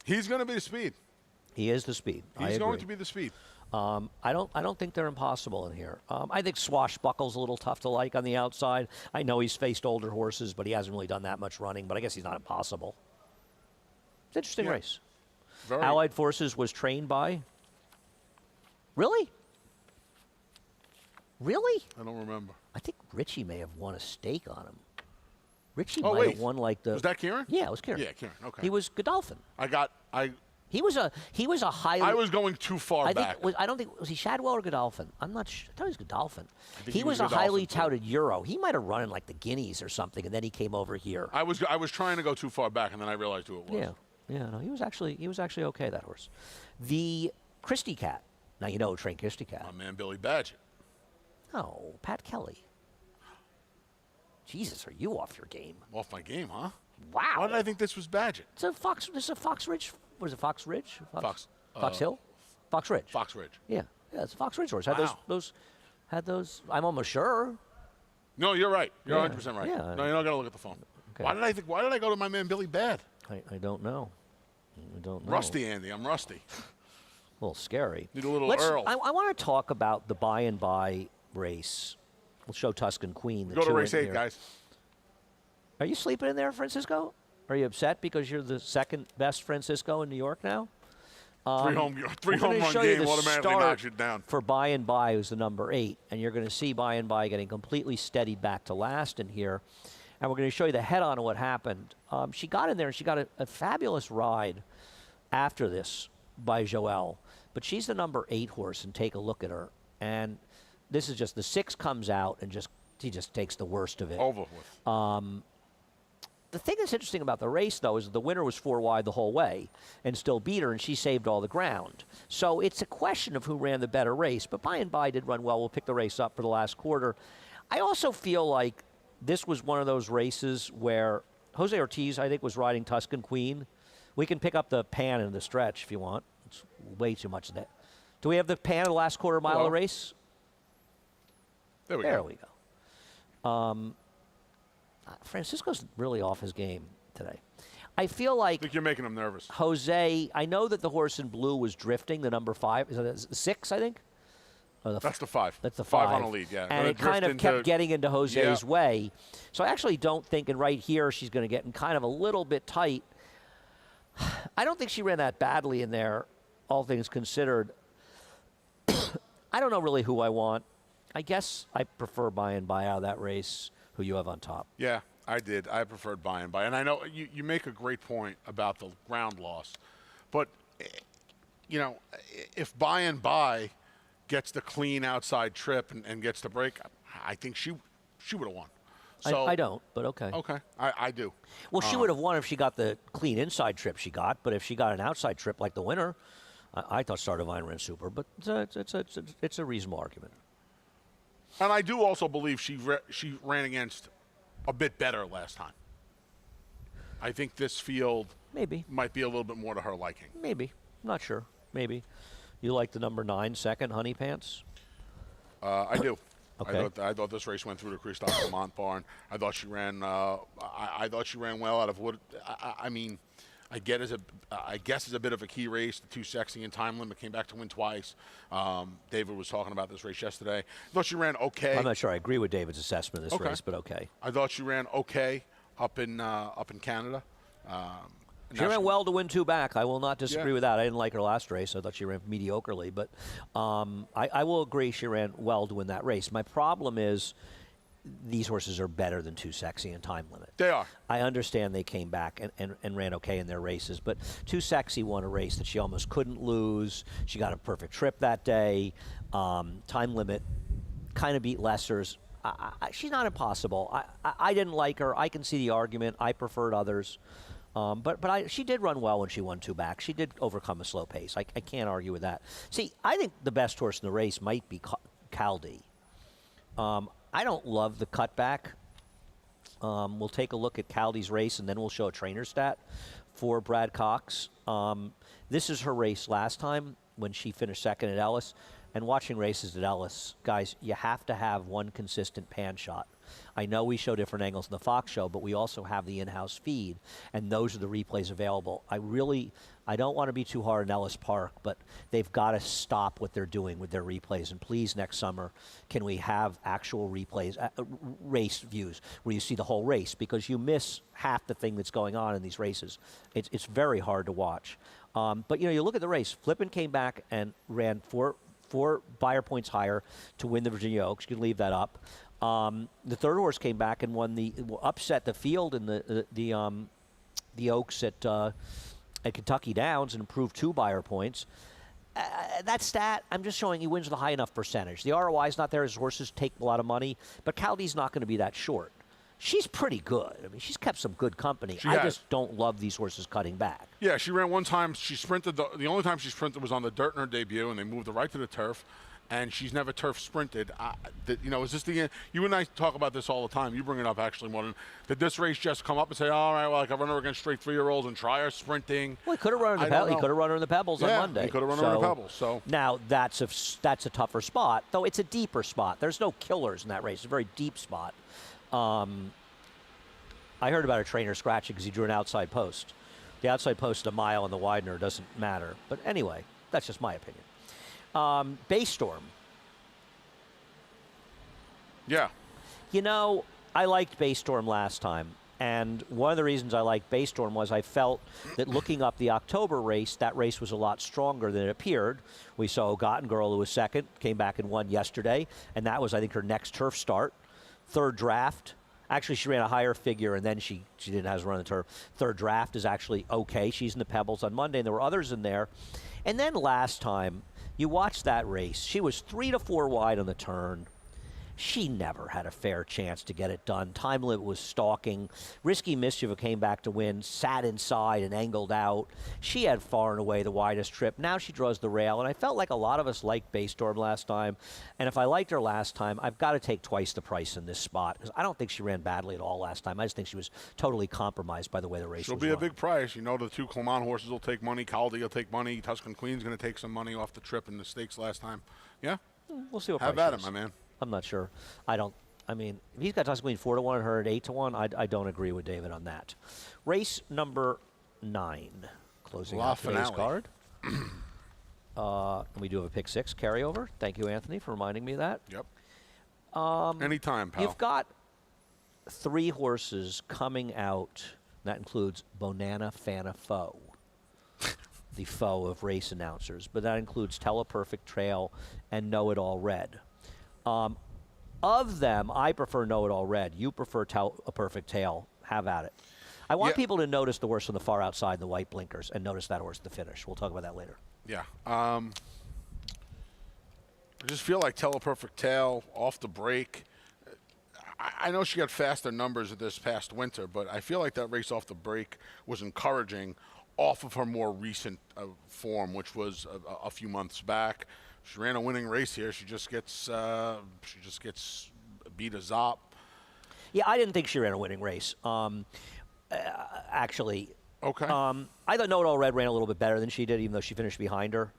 He's going to be the speed. He is the speed. He's going to be the speed. I don't think they're impossible in here. I think Swashbuckle's a little tough to like on the outside. I know he's faced older horses, but he hasn't really done that much running. But I guess he's not impossible. It's an interesting race. Very. Allied Forces was trained by. Really? Really? I don't remember. I think Richie may have won a stake on him. Richie Oh, might wait. have won like the. Was that Kieran? Yeah, it was Kieran. Yeah, Kieran. Okay. He was Godolphin. He was a highly. I was going too far back. I don't think was he Shadwell or Godolphin. I'm not sure. I thought he was Godolphin. think He was a Godolphin, highly too. touted Euro. He might have run in like the Guineas or something, and then he came over here. I was trying to go too far back, and then I realized who it was. Yeah. No, he was actually okay, that horse. The Christie Cat. Now you know who trained Christie Cat. My man Billy Badgett. No, Pat Kelly. Jesus, are you off your game? Off my game, huh? Wow. Why did I think this was Badgett? It's a Fox. This is a Fox Ridge. What is it? Fox Ridge? Fox. Fox Hill. Fox Ridge. Fox Ridge. Yeah, it's a Fox Ridge horse. Wow. Had those. I'm almost sure. No, you're right. You're Yeah, 100% right. yeah. No, you're not gonna look at the phone. Okay. Why did I go to my man Billy Bad? I don't know. I don't know. Rusty, Andy. I'm rusty. A little scary. Need a little Earl. I want to talk about the by and by race. We'll show Tuscan Queen. The Go to two race in 8, here. guys. Are you sleeping in there, Francisco? Are you upset because you're the second best Francisco in New York now? Three We're home gonna run show you game the automatically start knocks you down. for By and By, who's the number 8, and you're going to see By and By getting completely steadied back to last in here. And we're going to show you the head-on of what happened. She got in there, and she got a fabulous ride after this by Joelle. But she's the number 8 horse, and take a look at her. And this is just the 6 comes out, and she just takes the worst of it. Over with. The thing that's interesting about the race, though, is the winner was 4 wide the whole way and still beat her, and she saved all the ground. So it's a question of who ran the better race. But By and By did run well. We'll pick the race up for the last quarter. I also feel like this was one of those races where Jose Ortiz, I think, was riding Tuscan Queen. We can pick up the pan in the stretch if you want. It's way too much of that. Do we have the pan of the last quarter mile of the race? There we There go. we go. Francisco's really off his game today. I feel I like think you're making him nervous. Jose, I know that the horse in blue was drifting, the number 5. Is it 6, I think? Or That's the 5. That's the 5. On a lead, yeah. And Gonna it kind drift of kept into- getting into Jose's Yeah. way. So I actually don't think, and right here she's going to get in kind of a little bit tight. I don't think she ran that badly in there, all things considered. I don't know really who I want. I guess I prefer By and By out of that race, who you have on top. Yeah, I did. I preferred By and By. And I know you make a great point about the ground loss. But, if By and By gets the clean outside trip and gets the break, I think she would have won. So, I don't, but okay. Okay, I do. Well, she would have won if she got the clean inside trip she got, but if she got an outside trip like the winner, I thought Star Divine ran super, but it's a reasonable argument. And I do also believe she ran against a bit better last time. I think this field Maybe. might be a little bit more to her liking. Maybe. Not sure. Maybe. You like the number 9 second, Honey Pants? I do. Okay. I thought this race went through the Christophe Belmont barn. I thought she ran. I thought she ran well out of Wood. I mean, I guess it's a bit of a key race. The Too Sexy and Time Limit came back to win twice. David was talking about this race yesterday. I thought she ran okay. I'm not sure I agree with David's assessment of this Okay. race, but okay. I thought she ran okay up in Canada. She ran well to win 2 back. I will not disagree Yeah. with that. I didn't like her last race. I thought she ran mediocrely, but I will agree she ran well to win that race. My problem is these horses are better than Too Sexy and Time Limit. They are. I understand they came back and ran okay in their races, but Too Sexy won a race that she almost couldn't lose. She got a perfect trip that day. Time Limit kind of beat Lessers. She's not impossible. I didn't like her. I can see the argument. I preferred others. But she did run well when she won 2 back. She did overcome a slow pace. I can't argue with that. See, I think the best horse in the race might be Caldi. I don't love the cutback. We'll take a look at Caldi's race, and then we'll show a trainer stat for Brad Cox. This is her race last time when she finished second at Ellis. And watching races at Ellis, guys, you have to have one consistent pan shot. I know we show different angles in the Fox show, but we also have the in-house feed, and those are the replays available. I don't want to be too hard on Ellis Park, but they've got to stop what they're doing with their replays. And please, next summer, can we have actual replays, race views, where you see the whole race? Because you miss half the thing that's going on in these races. It's very hard to watch. But, you know, you look at the race. Flippin came back and ran four buyer points higher to win the Virginia Oaks. You can leave that up. The third horse came back and upset the field in the Oaks at Kentucky Downs and improved 2 buyer points. That stat, I'm just showing he wins with a high enough percentage. The ROI is not there. His horses take a lot of money, but Caldie's not going to be that short. She's pretty good. I mean, she's kept some good company. I just don't love these horses cutting back. Yeah, she ran one time. She sprinted. The only time she sprinted was on the dirt in her debut, and they moved her right to the turf. And she's never turf sprinted. You know, is this the end? You and I talk about this all the time. You bring it up actually more than. Did this race just come up and say, all right, well, I can run her against straight 3-year-olds and try her sprinting? Well, he could have run her in the He could have run her in the Pebbles on Monday. He could have run her in the Pebbles. So now that's a tougher spot, though it's a deeper spot. There's no killers in that race. It's a very deep spot. I heard about a trainer scratching because he drew an outside post. The outside post, a mile, and the Widener doesn't matter. But anyway, that's just my opinion. Baystorm. Yeah. You know, I liked Baystorm last time. And one of the reasons I liked Baystorm was I felt that looking up the October race, that race was a lot stronger than it appeared. We saw Gotten Girl, who was second, came back and won yesterday. And that was, I think, her next turf start. Third draft. Actually, she ran a higher figure, and then she didn't have to run the turf. Third draft is actually okay. She's in the Pebbles on Monday, and there were others in there. And then last time, you watched that race. She was 3 to 4 wide on the turn. She never had a fair chance to get it done. Time Limit was stalking. Risky Mischief came back to win, sat inside and angled out. She had far and away the widest trip. Now she draws the rail, and I felt like a lot of us liked Baystorm last time. And if I liked her last time, I've got to take twice the price in this spot, because I don't think she ran badly at all last time. I just think she was totally compromised by the way the race was run. She'll be a big price. You know, the 2 Clermont horses will take money. Caldy will take money. Tuscan Queen's going to take some money off the trip in the stakes last time. Yeah? We'll see what Have price at is. it, my man. I'm not sure. I mean, if he's got Tuscan Queen 4 to 1 and her at 8 to 1, I don't agree with David on that. Race number 9, closing out today's card. We do have a pick 6 carryover. Thank you, Anthony, for reminding me of that. Yep. Anytime, pal. You've got 3 horses coming out. That includes Bonanna Fana Foe, the foe of race announcers. But that includes Tell a Perfect Trail and Know It All Red. Of them, I prefer Know It All Red. You prefer Tell a Perfect Tale. Have at it. I want people to notice the horse on the far outside, the white blinkers, and notice that horse at the finish. We'll talk about that later. Yeah. I just feel like Tell a Perfect Tale off the break. I know she got faster numbers this past winter, but I feel like that race off the break was encouraging off of her more recent form, which was a few months back. She ran a winning race here. She just gets beat a zop. Yeah, I didn't think she ran a winning race. Actually, okay. I thought Know It All Red ran a little bit better than she did, even though she finished behind her.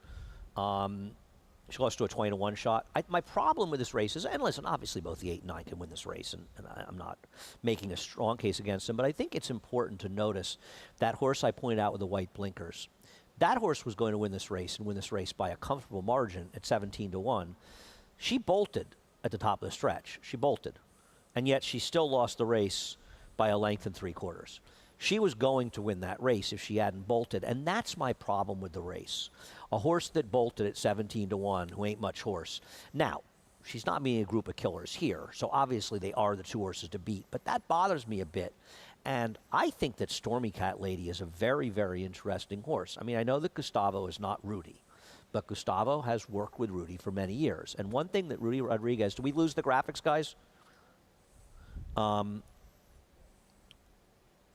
She lost to a 20 to 1 shot. My problem with this race is, and listen, obviously both the 8 and 9 can win this race, and I'm not making a strong case against them, but I think it's important to notice that horse I pointed out with the white blinkers. That horse was going to win this race and win this race by a comfortable margin at 17 to 1. She bolted at the top of the stretch. She bolted. And yet she still lost the race by a length and 3/4. She was going to win that race if she hadn't bolted. And that's my problem with the race. A horse that bolted at 17 to 1, who ain't much horse. Now, she's not meeting a group of killers here. So obviously they are the 2 horses to beat. But that bothers me a bit. And I think that Stormy Cat Lady is a very, very interesting horse. I mean, I know that Gustavo is not Rudy, but Gustavo has worked with Rudy for many years. And one thing that Rudy Rodriguez, do we lose the graphics, guys?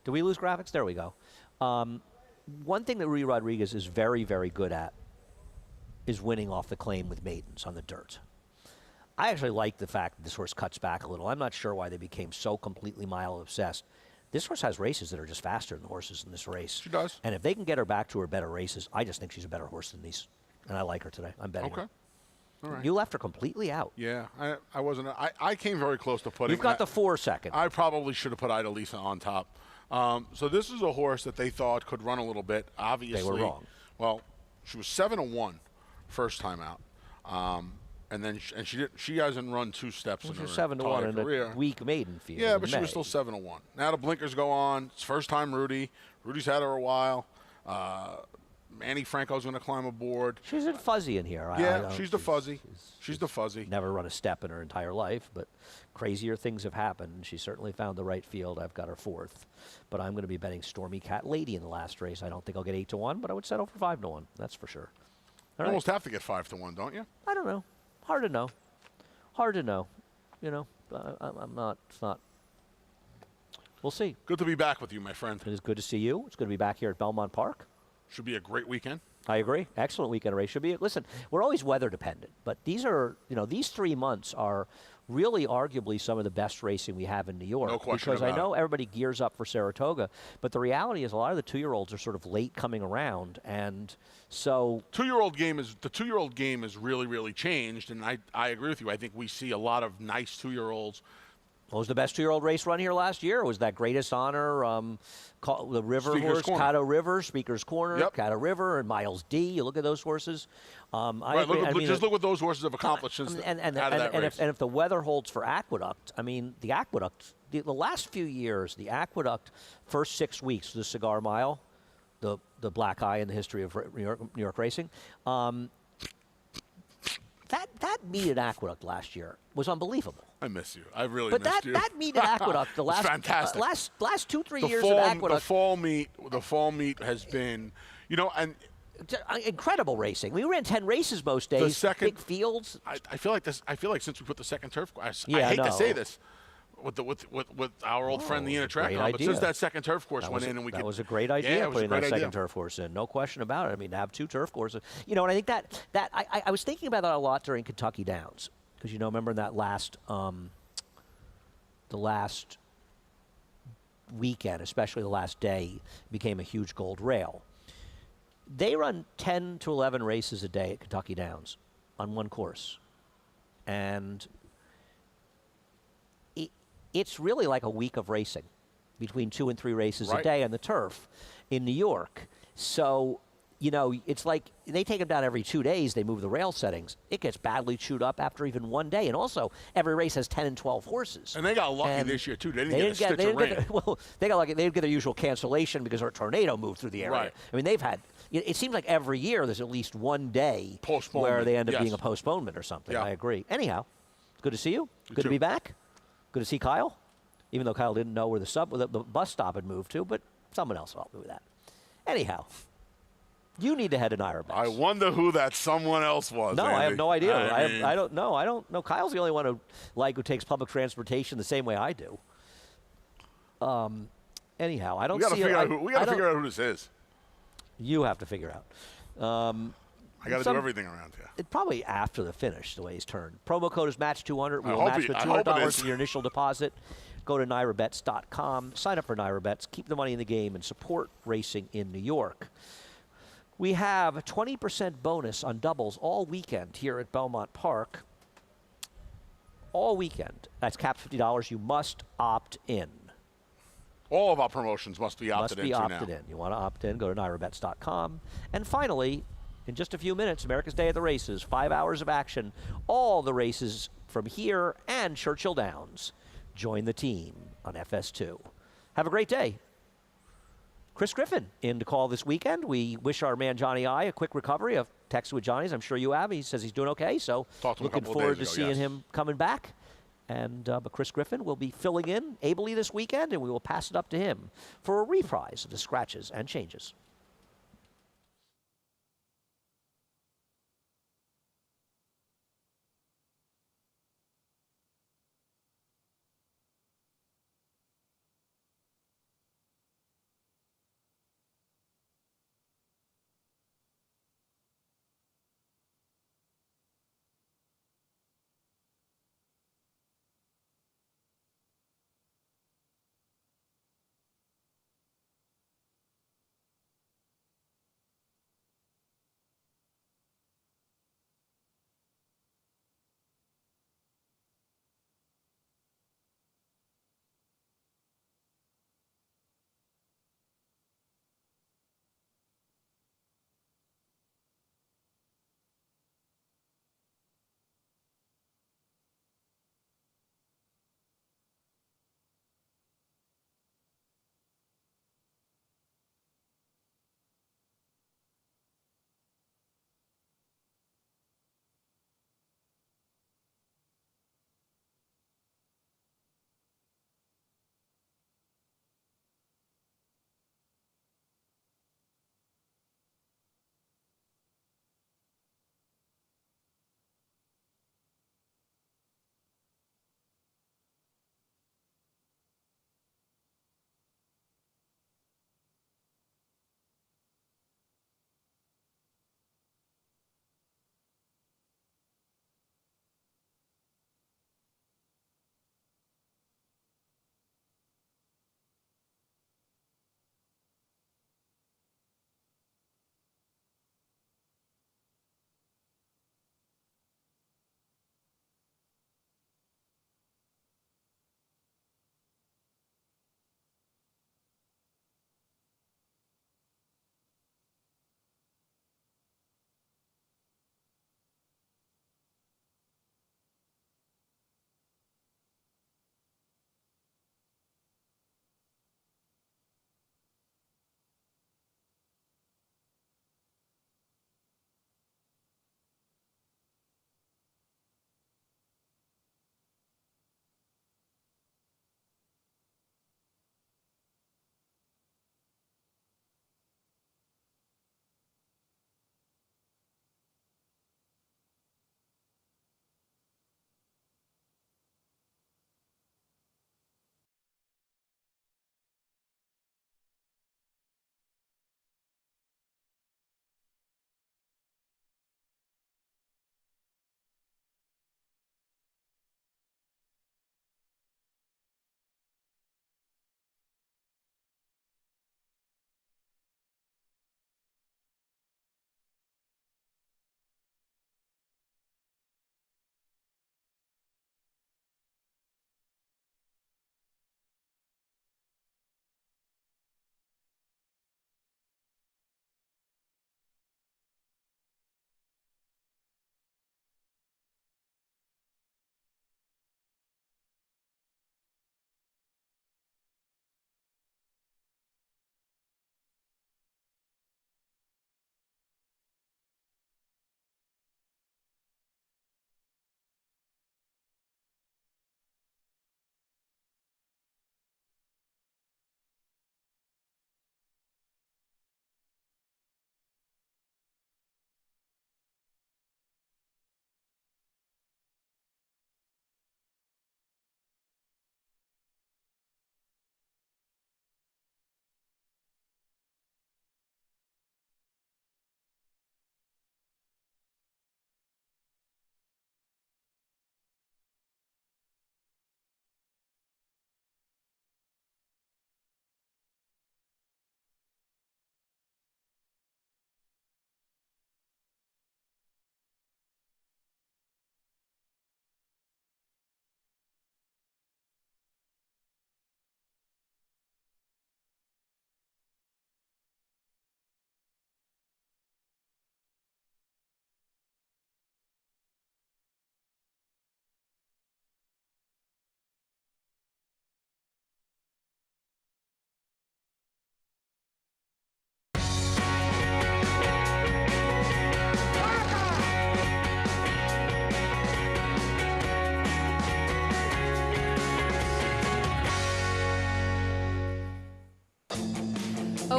Do we lose graphics? There we go. One thing that Rudy Rodriguez is very, very good at is winning off the claim with maidens on the dirt. I actually like the fact that this horse cuts back a little. I'm not sure why they became so completely mile obsessed. This horse has races that are just faster than the horses in this race. She does. And if they can get her back to her better races, I just think she's a better horse than these. And I like her today. I'm betting her. All right. You left her completely out. Yeah, I wasn't. I came very close to putting. You've got the 4 second. I probably should have put Idalisa on top. So this is a horse that they thought could run a little bit. Obviously, They were wrong. Well, she was 7-1 first time out, and then she hasn't run 2 steps in her 7-1 in career. a weak maiden field. Yeah, in but she May. was still 7-1. Now the blinkers go on. It's first time Rudy. Rudy's had her a while. Manny Franco's going to climb aboard. She's in fuzzy in here. Yeah, she's the fuzzy. She's the fuzzy. Never run a step in her entire life, but crazier things have happened. She certainly found the right field. I've got her 4th. But I'm going to be betting Stormy Cat Lady in the last race. I don't think I'll get 8-1, but I would settle for 5-1. That's for sure. You almost have to get 5-1, don't you? I don't know. Hard to know. Hard to know. You know, I'm not. It's not. We'll see. Good to be back with you, my friend. It is good to see you. It's good to be back here at Belmont Park. Should be a great weekend. I agree. Excellent weekend race. Should be. Listen, we're always weather dependent, but these are, these 3 months are really arguably some of the best racing we have in New York. No question because I about know everybody gears up for Saratoga, but the reality is a lot of the 2-year-olds are sort of late coming around, and so the 2-year-old game is really, really changed, and I agree with you. I think we see a lot of nice 2-year-olds. What was the best 2-year-old race run here last year? Was that Greatest Honor, the River Speaker's horse, Corner. Caddo River, Speaker's Corner, Yep. Caddo River, and Miles D. You look at those horses. Right, look what those horses have accomplished since out of that race. If the weather holds for Aqueduct, I mean, the Aqueduct, the last few years, the Aqueduct first 6 weeks, the Cigar Mile, the black eye in the history of New York racing, that meet at Aqueduct last year was unbelievable. I miss you. I really But missed you. that meet at Aqueduct, the last fantastic. last 2-3 years at Aqueduct, The fall meet has been, and incredible racing. We ran 10 races most days. Big fields. I feel like since we put the second turf course, Yeah, I hate I to know. say this, with our old friend the it's a great Track, but idea. since that second turf course went in, and that was a great idea, Yeah, it was a putting great that second idea. turf course in. No question about it. I mean, to have 2 turf courses. And I think that I was thinking about that a lot during Kentucky Downs. Because, remember in that the last weekend, especially the last day, became a huge gold rail. They run 10 to 11 races a day at Kentucky Downs on one course. And it's really like a week of racing, between 2 and 3 races a Right. day on the turf in New York. So, it's like they take them down every 2 days. They move the rail settings. It gets badly chewed up after even one day. And also, every race has 10 and 12 horses. And they got lucky And this year, too. They didn't get a stitch of rain. They got lucky. They didn't get their usual cancellation because a tornado moved through the area. Right. I mean, they've had. It seems like every year there's at least one day where they end up Yes. being a postponement or something. Yeah. I agree. Anyhow, good to see you. You Good to too. be back. Good to see Kyle. Even though Kyle didn't know where the bus stop had moved to, but someone else helped me with that. Anyhow, you need to head to Nymer Bets. I wonder who that someone else was. No, Andy. I have no idea. I I don't know. I don't know. Kyle's the only one who takes public transportation the same way I do. Anyhow, I don't We got to see. figure out who this is. You have to figure out. I got to do everything around here. It probably after the finish, the way he's turned. Promo code is match 200. We will hope match it- the I hope it $200 is. in your initial deposit. Go to NymerBets.com. Sign up for Nymer Bets. Keep the money in the game and support racing in New York. We have a 20% bonus on doubles all weekend here at Belmont Park. All weekend. That's capped $50. You must opt in. All of our promotions must be opted Must be into opted now. in. You want to opt in, go to NymerBets.com. And finally, in just a few minutes, America's Day of the Races, 5 hours of action. All the races from here and Churchill Downs. Join the team on FS2. Have a great day. Chris Griffin in to call this weekend. We wish our man Johnny I a quick recovery. I've texted with Johnny. I'm sure you have. He says he's doing okay. So Talked to him a looking couple of forward days to ago, seeing yes. him coming back. And but Chris Griffin will be filling in ably this weekend, and we will pass it up to him for a reprise of the scratches and changes.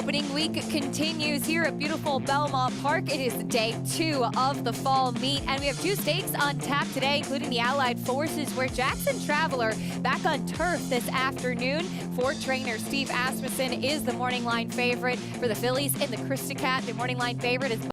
Opening week continues here at beautiful Belmont Park. It is day 2 of the fall meet, and we have 2 stakes on tap today, including the Allied Forces, where Jackson Traveler back on turf this afternoon. For trainer Steve Asmussen is the morning line favorite for the fillies in the Christicat. The morning line favorite is